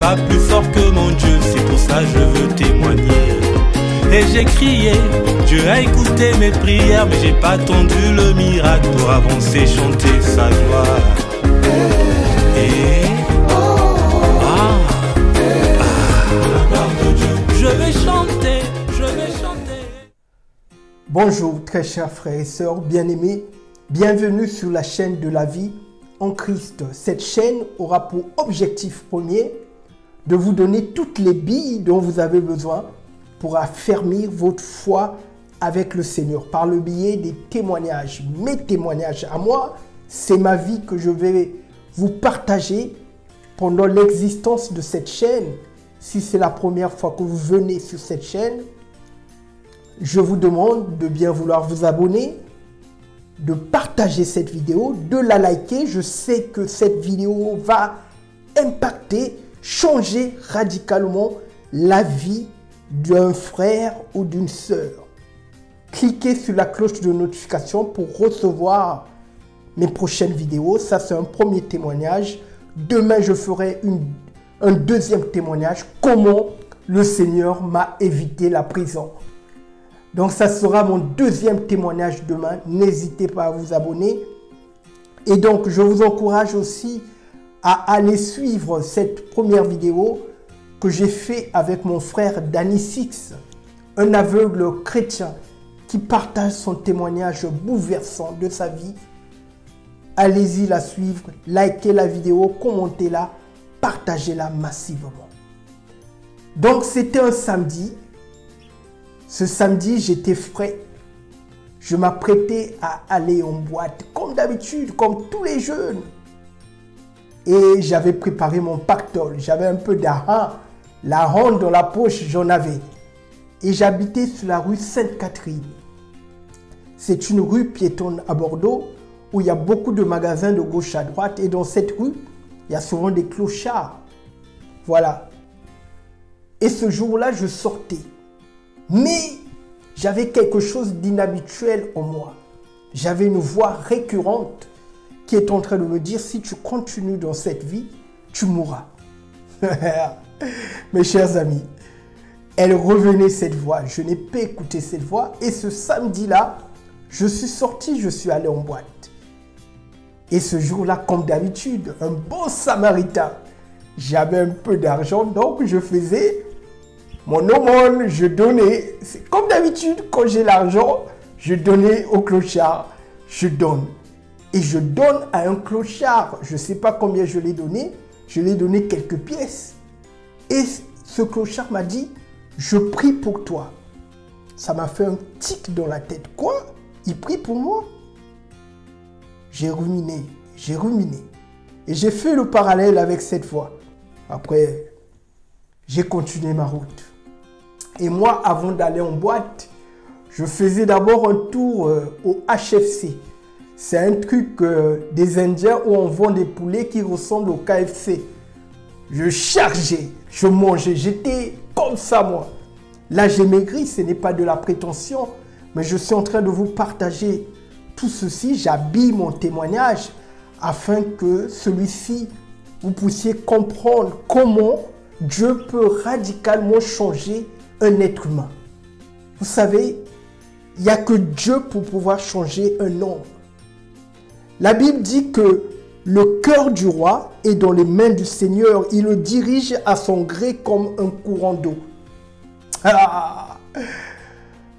sera plus fort que mon Dieu. C'est pour ça que je veux témoigner. Et j'ai crié, Dieu a écouté mes prières, mais j'ai pas attendu le miracle pour avancer, chanter sa gloire. Et la gloire de Dieu, je vais chanter, je vais chanter. Bonjour très chers frères et sœurs bien-aimés, bienvenue sur la chaîne de la vie en Christ. Cette chaîne aura pour objectif premier de vous donner toutes les billes dont vous avez besoin pour affermir votre foi avec le Seigneur par le biais des témoignages. Mes témoignages à moi, c'est ma vie que je vais vous partager pendant l'existence de cette chaîne. Si c'est la première fois que vous venez sur cette chaîne, je vous demande de bien vouloir vous abonner, de partager cette vidéo, de la liker. Je sais que cette vidéo va impacter, changer radicalement la vie d'un frère ou d'une sœur. Cliquez sur la cloche de notification pour recevoir mes prochaines vidéos. Ça, c'est un premier témoignage. Demain, je ferai un deuxième témoignage. Comment le Seigneur m'a évité la prison. Donc, ça sera mon deuxième témoignage demain. N'hésitez pas à vous abonner. Et donc, je vous encourage aussi à aller suivre cette première vidéo que j'ai fait avec mon frère Danny Six, un aveugle chrétien qui partage son témoignage bouleversant de sa vie. Allez-y la suivre, likez la vidéo, commentez-la, partagez-la massivement. Donc c'était un samedi. Ce samedi, j'étais frais. Je m'apprêtais à aller en boîte, comme d'habitude, comme tous les jeunes. Et j'avais préparé mon pactole. J'avais un peu d'argent. La ronde dans la poche, j'en avais. Et j'habitais sur la rue Sainte-Catherine. C'est une rue piétonne à Bordeaux où il y a beaucoup de magasins de gauche à droite. Et dans cette rue, il y a souvent des clochards. Voilà. Et ce jour-là, je sortais. Mais j'avais quelque chose d'inhabituel en moi. J'avais une voix récurrente qui est en train de me dire, si tu continues dans cette vie, tu mourras. Mes chers amis, elle revenait cette voix. Je n'ai pas écouté cette voix. Et ce samedi-là, je suis sorti, je suis allé en boîte. Et ce jour-là, comme d'habitude, un bon samaritain. J'avais un peu d'argent, donc je faisais mon aumône, je donnais. C'est comme d'habitude, quand j'ai l'argent, je donnais au clochard. Je donne. Et je donne à un clochard. Je ne sais pas combien je l'ai donné. Je lui ai donné quelques pièces. Et ce clochard m'a dit, je prie pour toi. Ça m'a fait un tic dans la tête. Quoi? Il prie pour moi? J'ai ruminé, j'ai ruminé. Et j'ai fait le parallèle avec cette voix. Après, j'ai continué ma route. Et moi, avant d'aller en boîte, je faisais d'abord un tour au HFC. C'est un truc des Indiens où on vend des poulets qui ressemblent au KFC. Je chargeais, je mangeais, j'étais comme ça moi. Là j'ai maigri, ce n'est pas de la prétention, mais je suis en train de vous partager tout ceci. J'habille mon témoignage afin que celui-ci, vous puissiez comprendre comment Dieu peut radicalement changer un être humain. Vous savez, il n'y a que Dieu pour pouvoir changer un homme. La Bible dit que le cœur du roi est dans les mains du Seigneur. Il le dirige à son gré comme un courant d'eau. Ah!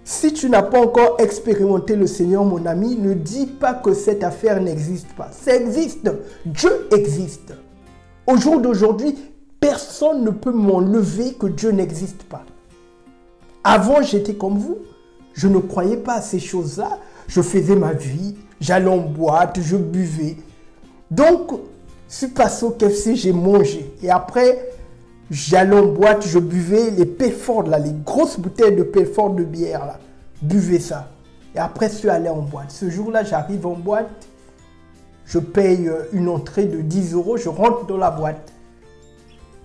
Si tu n'as pas encore expérimenté le Seigneur, mon ami, ne dis pas que cette affaire n'existe pas. Ça existe. Dieu existe. Au jour d'aujourd'hui, personne ne peut m'enlever que Dieu n'existe pas. Avant, j'étais comme vous. Je ne croyais pas à ces choses-là. Je faisais ma vie. J'allais en boîte, je buvais. Donc, je suis passé au KFC, j'ai mangé. Et après, j'allais en boîte, je buvais les Pelford, là, les grosses bouteilles de Pelford de bière. Là. Buvais ça. Et après, je suis allé en boîte. Ce jour-là, j'arrive en boîte. Je paye une entrée de 10 €. Je rentre dans la boîte.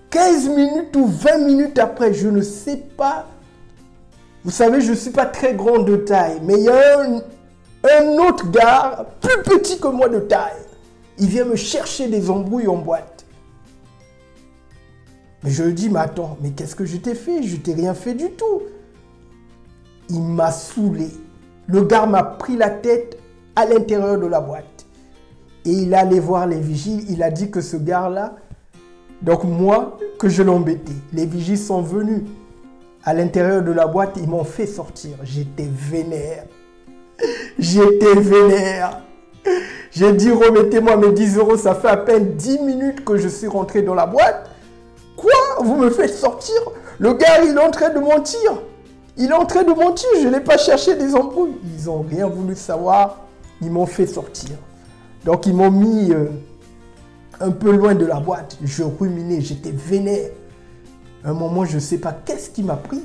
15 minutes ou 20 minutes après, je ne sais pas. Vous savez, je ne suis pas très grand de taille. Mais il y a un autre gars, plus petit que moi de taille. Il vient me chercher des embrouilles en boîte. Mais je lui dis, mais attends, mais qu'est-ce que je t'ai fait? Je t'ai rien fait du tout. Il m'a saoulé. Le gars m'a pris la tête à l'intérieur de la boîte. Et il est allé voir les vigiles. Il a dit que ce gars-là, donc moi, que je l'embêtais. Les vigiles sont venus à l'intérieur de la boîte. Ils m'ont fait sortir. J'étais vénère. J'étais vénère. J'ai dit, remettez-moi mes 10 euros. Ça fait à peine 10 minutes que je suis rentré dans la boîte. Quoi? Vous me faites sortir? Le gars, il est en train de mentir. Il est en train de mentir. Je n'ai pas cherché des embrouilles. Ils n'ont rien voulu savoir. Ils m'ont fait sortir. Donc, ils m'ont mis un peu loin de la boîte. Je ruminais. J'étais vénère. À un moment, je ne sais pas qu'est-ce qui m'a pris.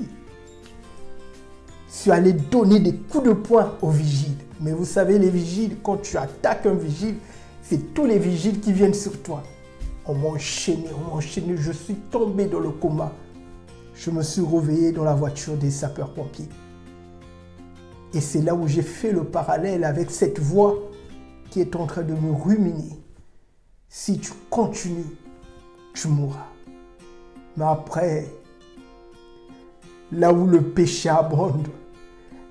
Je suis allé donner des coups de poing aux vigiles. Mais vous savez, les vigiles, quand tu attaques un vigile, c'est tous les vigiles qui viennent sur toi. On m'a enchaîné, je suis tombé dans le coma. Je me suis réveillé dans la voiture des sapeurs-pompiers. Et c'est là où j'ai fait le parallèle avec cette voix qui est en train de me ruminer. Si tu continues, tu mourras. Mais après, là où le péché abonde,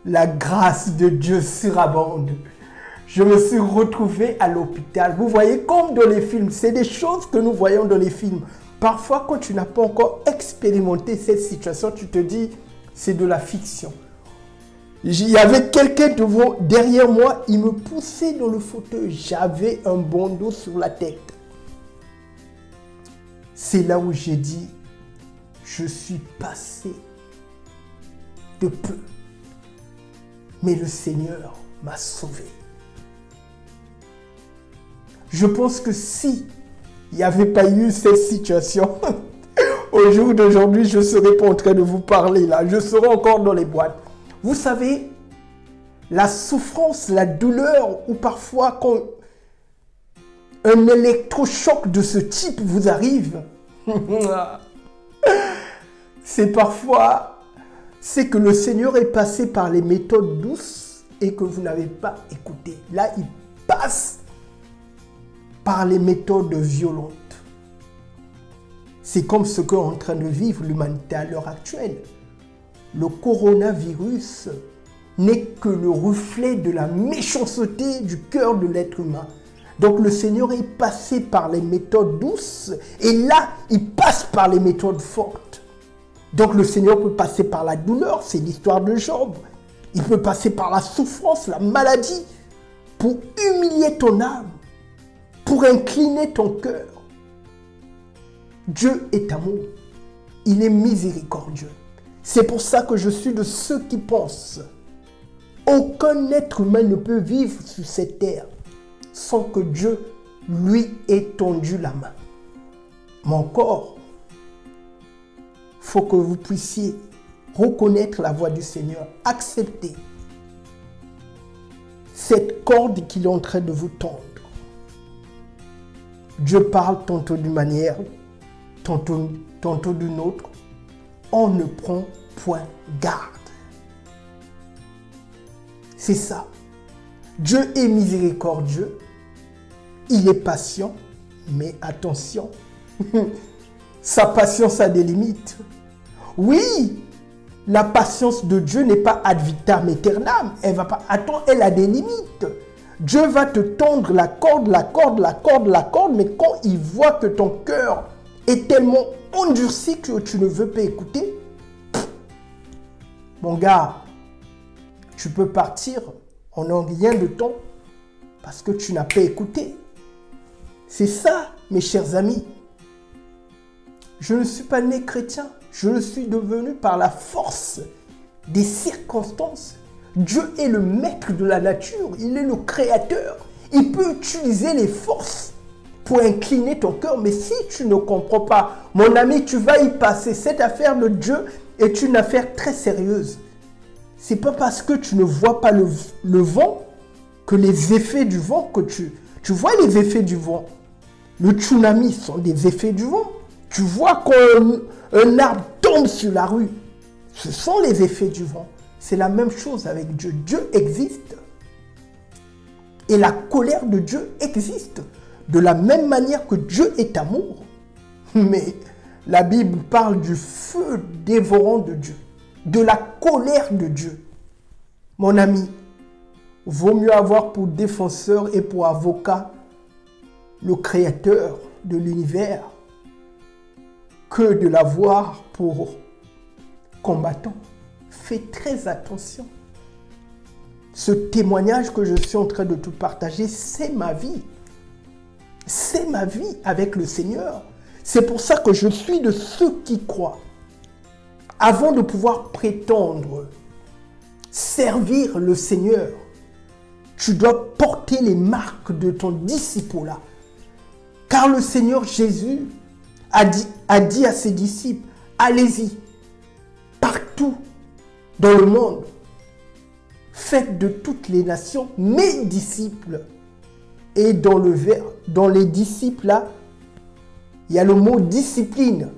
la grâce de Dieu surabonde. Je me suis retrouvé à l'hôpital. Vous voyez, comme dans les films, c'est des choses que nous voyons dans les films. Parfois, quand tu n'as pas encore expérimenté cette situation, tu te dis, c'est de la fiction. Il y avait quelqu'un derrière moi, il me poussait dans le fauteuil. J'avais un bandeau sur la tête. C'est là où j'ai dit, je suis passé de peu. Mais le Seigneur m'a sauvé. Je pense que si il n'y avait pas eu cette situation, au jour d'aujourd'hui, je ne serais pas en train de vous parler là. Je serais encore dans les boîtes. Vous savez, la souffrance, la douleur, ou parfois quand un électrochoc de ce type vous arrive, c'est que le Seigneur est passé par les méthodes douces et que vous n'avez pas écouté. Là, il passe par les méthodes violentes. C'est comme ce qu'est en train de vivre l'humanité à l'heure actuelle. Le coronavirus n'est que le reflet de la méchanceté du cœur de l'être humain. Donc le Seigneur est passé par les méthodes douces et là, il passe par les méthodes fortes. Donc le Seigneur peut passer par la douleur, c'est l'histoire de Job. Il peut passer par la souffrance, la maladie, pour humilier ton âme, pour incliner ton cœur. Dieu est amour. Il est miséricordieux. C'est pour ça que je suis de ceux qui pensent aucun être humain ne peut vivre sur cette terre sans que Dieu lui ait tendu la main. Mais encore, il faut que vous puissiez reconnaître la voix du Seigneur, accepter cette corde qu'il est en train de vous tendre. Dieu parle tantôt d'une manière, tantôt d'une autre. On ne prend point garde. C'est ça. Dieu est miséricordieux. Il est patient. Mais attention, sa patience a des limites. Oui, la patience de Dieu n'est pas ad vitam aeternam. Elle va pas. Attends, elle a des limites. Dieu va te tendre la corde, mais quand il voit que ton cœur est tellement endurci que tu ne veux pas écouter, mon gars, tu peux partir en un rien de temps parce que tu n'as pas écouté. C'est ça, mes chers amis. Je ne suis pas né chrétien, je le suis devenu par la force des circonstances. Dieu est le maître de la nature, il est le créateur. Il peut utiliser les forces pour incliner ton cœur. Mais si tu ne comprends pas, mon ami, tu vas y passer. Cette affaire de Dieu est une affaire très sérieuse. Ce n'est pas parce que tu ne vois pas le vent que les effets du vent que tu vois les effets du vent. Le tsunami sont des effets du vent. Tu vois quand un arbre tombe sur la rue. Ce sont les effets du vent. C'est la même chose avec Dieu. Dieu existe. Et la colère de Dieu existe. De la même manière que Dieu est amour. Mais la Bible parle du feu dévorant de Dieu, de la colère de Dieu. Mon ami, vaut mieux avoir pour défenseur et pour avocat le Créateur de l'univers que de l'avoir pour combattant. Fais très attention. Ce témoignage que je suis en train de te partager, c'est ma vie. C'est ma vie avec le Seigneur. C'est pour ça que je suis de ceux qui croient. Avant de pouvoir prétendre servir le Seigneur, tu dois porter les marques de ton disciple-là. Car le Seigneur Jésus a dit à ses disciples, allez-y, partout dans le monde, faites de toutes les nations mes disciples. Et dans les disciples là, il y a le mot discipline.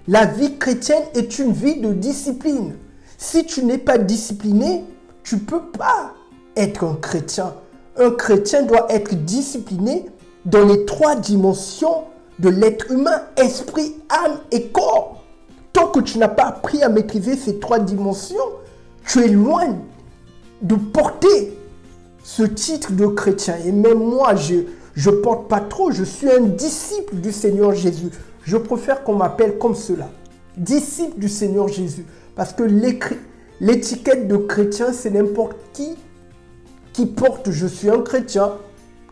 La vie chrétienne est une vie de discipline. Si tu n'es pas discipliné, tu ne peux pas être un chrétien. Un chrétien doit être discipliné dans les 3 dimensions de l'être humain, esprit, âme et corps. Tant que tu n'as pas appris à maîtriser ces 3 dimensions, tu es loin de porter ce titre de chrétien. Et même moi, je ne porte pas trop. Je suis un disciple du Seigneur Jésus. Je préfère qu'on m'appelle comme cela. Disciple du Seigneur Jésus. Parce que l'étiquette de chrétien, c'est n'importe qui porte « je suis un chrétien ».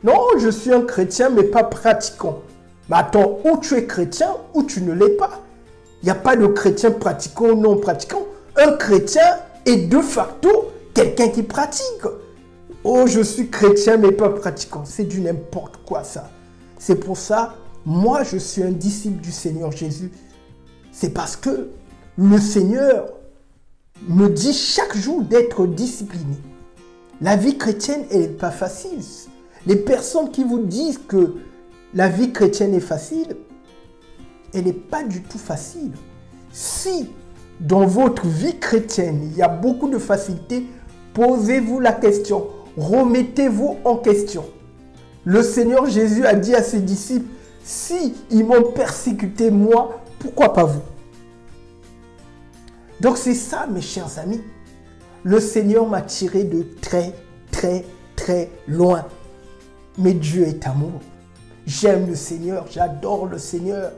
Non, je suis un chrétien, mais pas pratiquant. Mais attends, ou tu es chrétien, ou tu ne l'es pas. Il n'y a pas de chrétien pratiquant ou non pratiquant. Un chrétien est de facto quelqu'un qui pratique. Oh, je suis chrétien, mais pas pratiquant. C'est du n'importe quoi, ça. C'est pour ça, moi, je suis un disciple du Seigneur Jésus. C'est parce que le Seigneur me dit chaque jour d'être discipliné. La vie chrétienne, elle n'est pas facile. Les personnes qui vous disent que la vie chrétienne est facile, elle n'est pas du tout facile. Si dans votre vie chrétienne, il y a beaucoup de facilité, posez-vous la question, remettez-vous en question. Le Seigneur Jésus a dit à ses disciples, si ils m'ont persécuté moi, pourquoi pas vous? Donc c'est ça, mes chers amis. Le Seigneur m'a tiré de très, très, très loin. Mais Dieu est amour. J'aime le Seigneur, j'adore le Seigneur.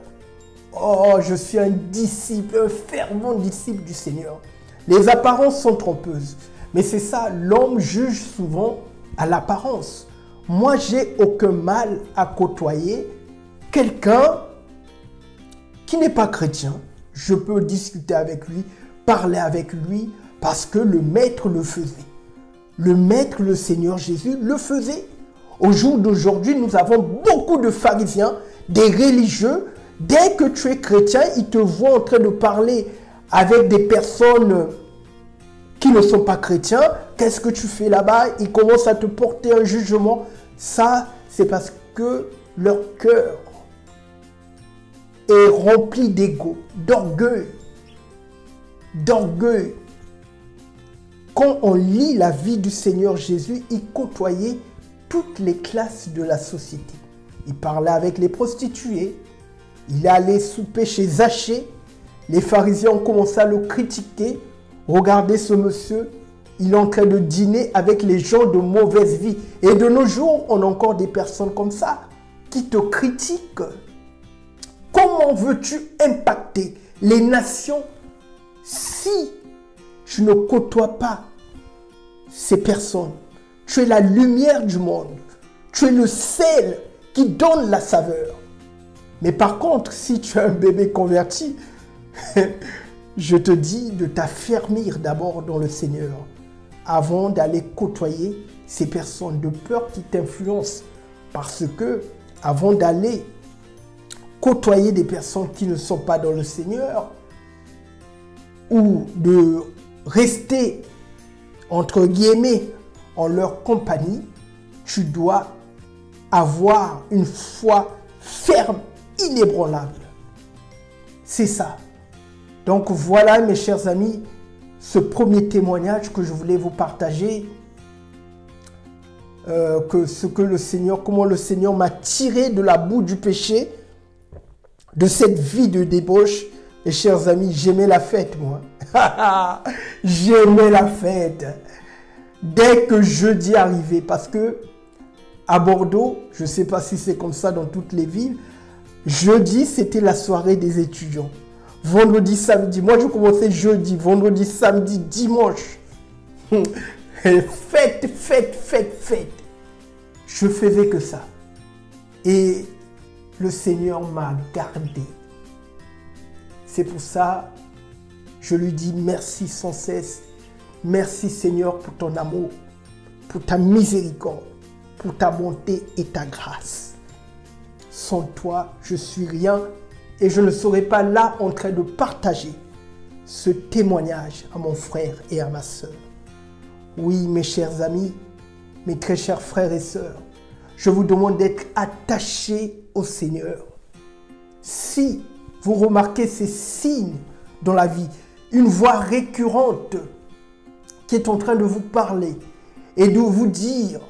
Oh, je suis un disciple, un fervent disciple du Seigneur. Les apparences sont trompeuses. Mais c'est ça, l'homme juge souvent à l'apparence. Moi, j'ai aucun mal à côtoyer quelqu'un qui n'est pas chrétien. Je peux discuter avec lui, parler avec lui, parce que le Maître le faisait. Le Maître, le Seigneur Jésus, le faisait. Au jour d'aujourd'hui, nous avons beaucoup de pharisiens, des religieux. Dès que tu es chrétien, ils te voient en train de parler avec des personnes qui ne sont pas chrétiens. Qu'est-ce que tu fais là-bas? Ils commencent à te porter un jugement. Ça, c'est parce que leur cœur est rempli d'ego, d'orgueil. D'orgueil. Quand on lit la vie du Seigneur Jésus, il côtoyait toutes les classes de la société. Il parlait avec les prostituées. Il allait souper chez Zachée. Les pharisiens ont commencé à le critiquer. Regardez ce monsieur, il est en train de dîner avec les gens de mauvaise vie. Et de nos jours, on a encore des personnes comme ça qui te critiquent. Comment veux-tu impacter les nations si tu ne côtoies pas ces personnes? Tu es la lumière du monde. Tu es le sel qui donne la saveur. Mais par contre, si tu es un bébé converti, je te dis de t'affermir d'abord dans le Seigneur avant d'aller côtoyer ces personnes, de peur qui t'influencent. Parce que avant d'aller côtoyer des personnes qui ne sont pas dans le Seigneur ou de rester, entre guillemets, en leur compagnie, tu dois avoir une foi ferme, inébranlable. C'est ça. Donc voilà, mes chers amis, ce premier témoignage que je voulais vous partager, comment le Seigneur m'a tiré de la boue du péché. de cette vie de débauche. Et chers amis, j'aimais la fête, moi. J'aimais la fête. Dès que jeudi arrivait, parce que à Bordeaux, je ne sais pas si c'est comme ça dans toutes les villes, jeudi, c'était la soirée des étudiants. Vendredi, samedi, moi je commençais jeudi, vendredi, samedi, dimanche. Fête, fête, fête, fête. Je faisais que ça. Et le Seigneur m'a gardé. C'est pour ça, je lui dis merci sans cesse. Merci Seigneur pour ton amour, pour ta miséricorde, pour ta bonté et ta grâce. Sans toi, je suis rien et je ne serais pas là en train de partager ce témoignage à mon frère et à ma sœur. Oui, mes chers amis, mes très chers frères et sœurs, je vous demande d'être attachés au Seigneur. Si vous remarquez ces signes dans la vie, une voix récurrente qui est en train de vous parler et de vous dire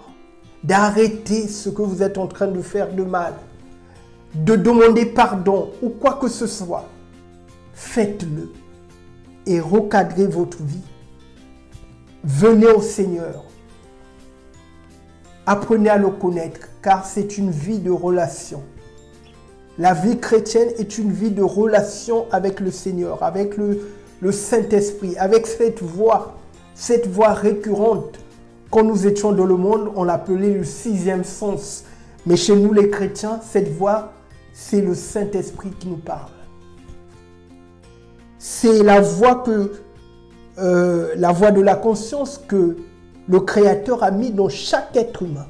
d'arrêter ce que vous êtes en train de faire de mal, de demander pardon ou quoi que ce soit, faites-le et recadrez votre vie. Venez au Seigneur. Apprenez à le connaître car c'est une vie de relation. La vie chrétienne est une vie de relation avec le Seigneur, avec le Saint-Esprit, avec cette voix récurrente. Quand nous étions dans le monde, on l'appelait le sixième sens. Mais chez nous les chrétiens, cette voix, c'est le Saint-Esprit qui nous parle. C'est la voix de la conscience que le Créateur a mis dans chaque être humain.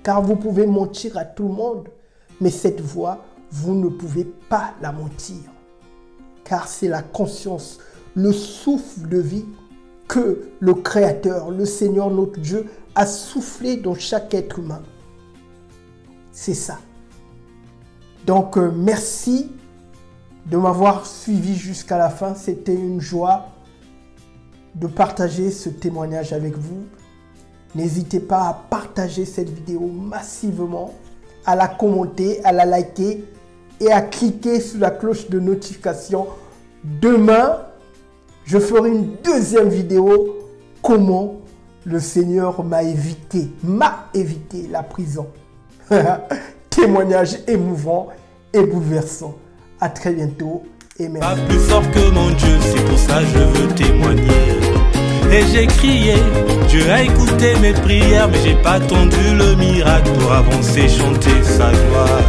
Car vous pouvez mentir à tout le monde, mais cette voix, vous ne pouvez pas la mentir. Car c'est la conscience, le souffle de vie que le Créateur, le Seigneur, notre Dieu, a soufflé dans chaque être humain. C'est ça. Donc, merci de m'avoir suivi jusqu'à la fin. C'était une joie de partager ce témoignage avec vous. N'hésitez pas à partager cette vidéo massivement, à la commenter, à la liker et à cliquer sur la cloche de notification. Demain, je ferai une deuxième vidéo, comment le Seigneur m'a évité la prison. Témoignage émouvant et bouleversant. À très bientôt et merci. Pas plus fort que mon Dieu, c'est pour ça que je veux témoigner. Et j'ai crié, Dieu a écouté mes prières, mais j'ai pas attendu le miracle pour avancer, chanter sa gloire.